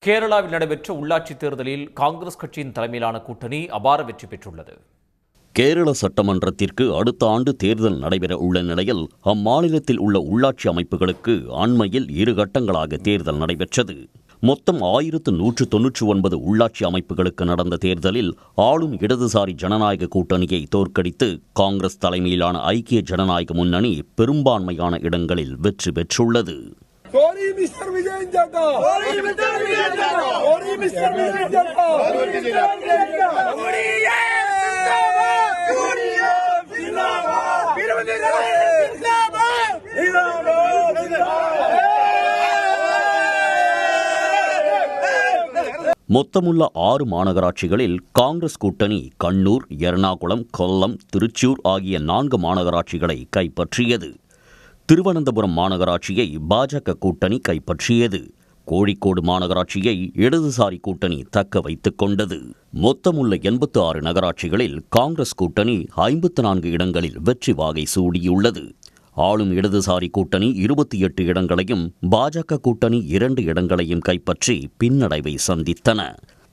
கேரளாவில் நடைபெற்ற உள்ளாட்சி தேர்தலில் காங்கிரஸ் கட்சியின் தலைமையிலான கூட்டணி அபார வெற்றி பெற்றுள்ளது. கேரள சட்டமன்றத்திற்கு அடுத்த ஆண்டு தேர்தல் நடைபெற உள்ள நிலையில் அம்மாநிலத்தில் உள்ள உள்ளாட்சி அமைப்புகளுக்கு அண்மையில் 2 கட்டங்களாக தேர்தல் நடைபெற்றது. மொத்தம் 1199 உள்ளாட்சி அமைப்புகளுக்கு நடந்த தேர்தலில் ஆளும் இடதுசாரி ஜனநாயக கூட்டணியை தோற்கடித்து காங்கிரஸ் தலைமையிலான ஐக்கிய ஜனநாயக முன்னணி பெரும்பான்மையான இடங்களில் வெற்றி பெற்றுள்ளது. மொத்தமுள்ள 6 மாநகராட்சிகளில் காங்கிரஸ் கூட்டணி கண்ணூர், எர்ணாகுளம், கொல்லம், திருச்சூர் ஆகிய 4 மாநகராட்சிகளை கைப்பற்றியது. திருவனந்தபுரம் மாநகராட்சியை பாஜக கூட்டணி கைப்பற்றியது. கோழிக்கோடு மாநகராட்சியை இடதுசாரி கூட்டணி தக்க வைத்துக் கொண்டது. மொத்தமுள்ள 86 நகராட்சிகளில் காங்கிரஸ் கூட்டணி 54 இடங்களில் வெற்றி வாகை சூடியுள்ளது. ஆளும் இடதுசாரி கூட்டணி 28 இடங்களையும் பாஜக கூட்டணி 2 இடங்களையும் கைப்பற்றி பின்னடைவை சந்தித்தன.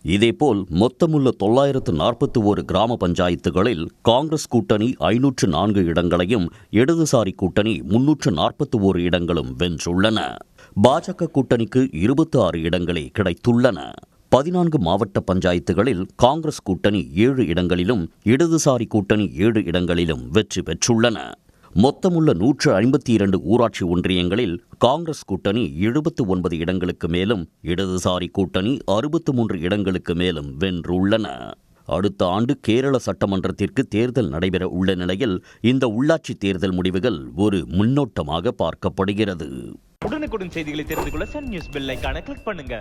இதேபோல் மொத்தமுள்ள 941 கிராம பஞ்சாயத்துகளில் காங்கிரஸ் கூட்டணி 504 இடங்களையும் இடதுசாரி கூட்டணி 341 இடங்களும் வென்றுள்ளன. பாஜக கூட்டணிக்கு 26 இடங்களே கிடைத்துள்ளன. 14 மாவட்ட பஞ்சாயத்துகளில் காங்கிரஸ் கூட்டணி 7 இடங்களிலும் இடதுசாரி கூட்டணி 7 இடங்களிலும் வெற்றி பெற்றுள்ளன. மொத்தமுள்ள 152 ஊராட்சி ஒன்றியங்களில் காங்கிரஸ் கூட்டணி 79 இடங்களுக்கு மேலும் இடதுசாரி கூட்டணி 63 இடங்களுக்கு மேலும் வென்றுள்ளன. அடுத்த ஆண்டு கேரள சட்டமன்றத்திற்கு தேர்தல் நடைபெற உள்ள நிலையில் இந்த உள்ளாட்சி தேர்தல் முடிவுகள் ஒரு முன்னோட்டமாக பார்க்கப்படுகிறது. உடனுக்குடன் செய்திகளை தெரிந்து கொள்ள சன் நியூஸ் பெல் ஐகானை கிளிக் பண்ணுங்க.